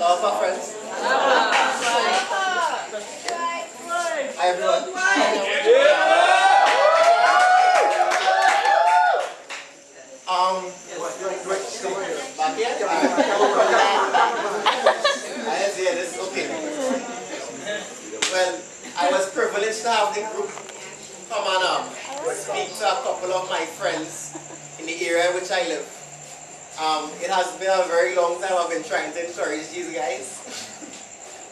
Hello, my friends. Hi, everyone. Back here? Yeah, this is okay. Well, I was privileged to have the group come and speak to a couple of my friends in the area in which I live. It has been a very long time I've been trying to encourage these guys.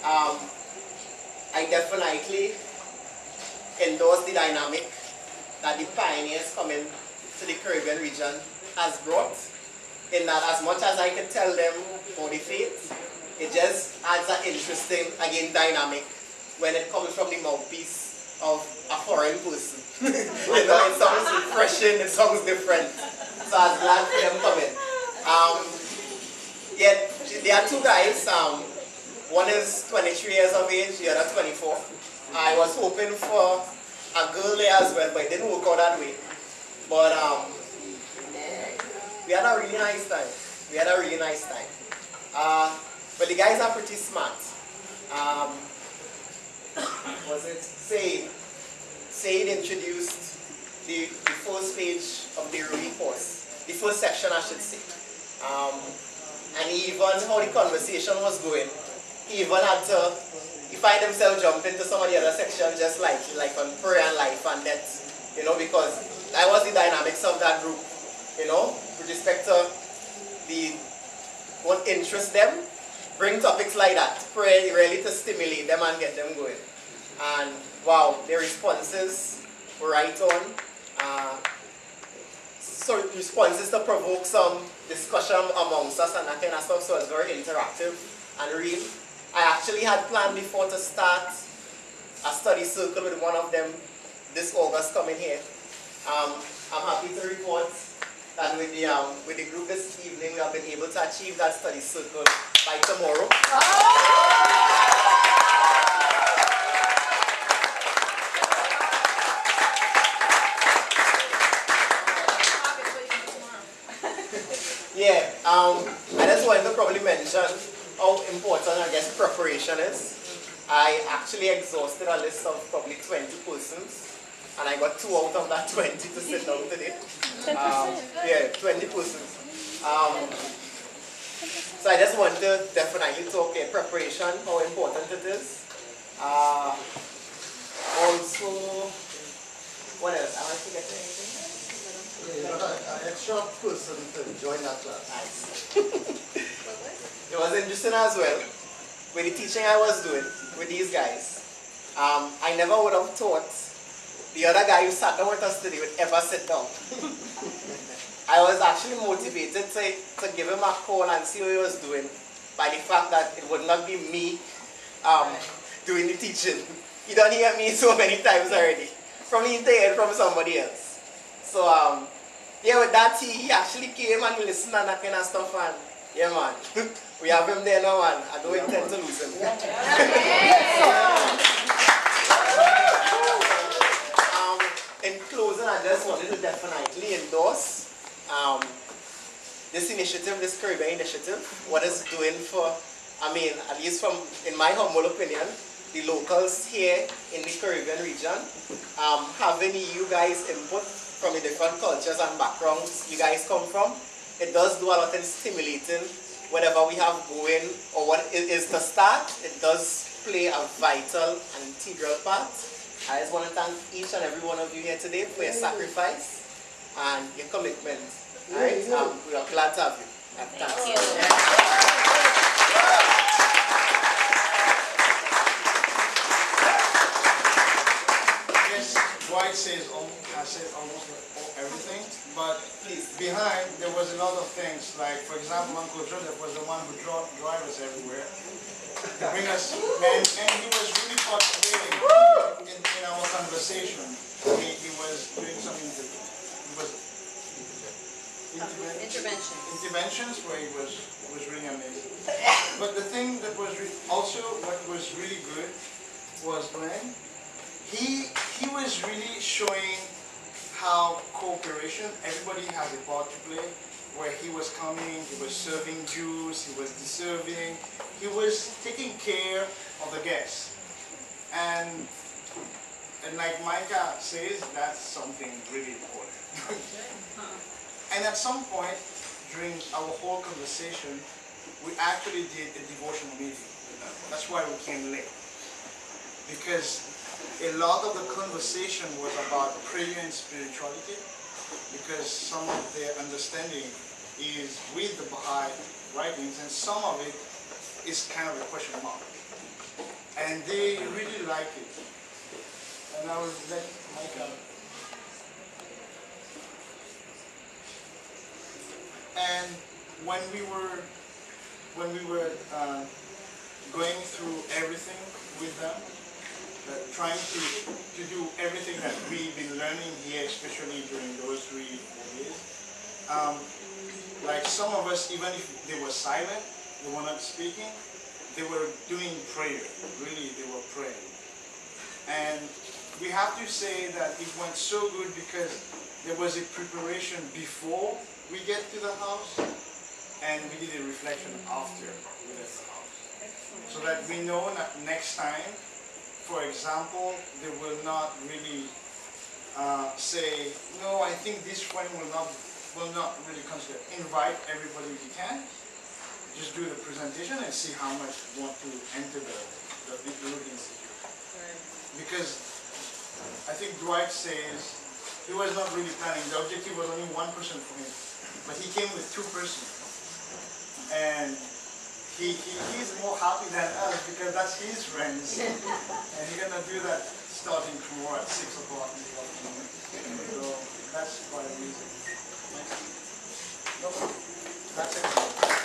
I definitely endorse the dynamic that the pioneers coming to the Caribbean region has brought, in that as much as I can tell them about the faith, it just adds an interesting, again, dynamic when it comes from the mouthpiece of a foreign person. You know, it sounds refreshing, it sounds different. So I was glad for them coming. Yeah, there are two guys. One is 23 years of age, the other 24. I was hoping for a girl there as well, but it didn't work out that way. But we had a really nice time. But the guys are pretty smart. Was it Said introduced the first page of the Rui course, the first section I should say. And even how the conversation was going, he even had to, he find himself jump into some of the other sections just like on prayer and life and death, you know, because that was the dynamics of that group, you know, with respect to what interests them, bring topics like that, pray really to stimulate them and get them going. And wow, their responses were right on. So responses to provoke some discussion amongst us and that kind of stuff, so it's very interactive and real. I actually had planned before to start a study circle with one of them this August coming here. I'm happy to report that with the group this evening, we have been able to achieve that study circle by tomorrow. Yeah, I just wanted to probably mention how important, I guess, preparation is. I actually exhausted a list of probably 20 persons, and I got 2 out of that 20 to sit down today. 10%. Yeah, 20 persons. So I just want to definitely talk about preparation, how important it is. Also, what else? Am I forgetting anything? Yeah, an extra person to join that class. Nice. It was interesting as well. With the teaching I was doing with these guys, I never would have thought the other guy who sat down with us today would ever sit down. I was actually motivated to give him a call and see what he was doing by the fact that it would not be me doing the teaching. You don't hear me so many times already. Probably to hear it from somebody else. So yeah, with that he actually came and listened and that kind of stuff, and yeah man, we have him there now and I don't intend to lose him. In closing, I just wanted to definitely endorse this initiative, this Caribbean initiative, what it's doing for, I mean, at least from, in my humble opinion, the locals here in the Caribbean region, having you guys input from the different cultures and backgrounds you guys come from, it does do a lot in stimulating whatever we have going or what it is to start. It does play a vital and integral part. I just want to thank each and every one of you here today for your sacrifice and your commitment. Alright, we are glad to have you. Thank you. Yes, Dwight has said almost everything, but behind there was a lot of things, like for example Uncle Joseph was the one who drove us everywhere to bring us, and he was really participating in our conversation. He was doing something interventions where he was really amazing. But the thing that was also what was really good was when he was really showing how cooperation, everybody has a part to play, where he was coming, he was serving Jews, he was deserving, he was taking care of the guests. And like Micah says, that's something really important. And at some point, during our whole conversation, we actually did a devotional meeting. That's why we came late. Because a lot of the conversation was about prayer and spirituality, because some of their understanding is with the Baha'i writings, and some of it is kind of a question mark. And they really like it. And I will let Micah. And when we were going through everything with them, trying to do everything that we've been learning here, especially during those 3 or 4 years. Like some of us, even if they were silent, they were not speaking, they were doing prayer. Really, they were praying. And we have to say that it went so good because there was a preparation before we get to the house, and we did a reflection after we left the house. So that we know that next time, for example, they will not really say, no, I think this friend will not really consider. Invite everybody we can. Just do the presentation and see how much you want to enter the Root Institute. Right. Because I think Dwight says he was not really planning. The objective was only 1 person for him, but he came with 2 persons, and he's more happy than us because that's his friends. And he's going to do that starting tomorrow at 6 o'clock in the afternoon. So that's quite amazing. No, that's it.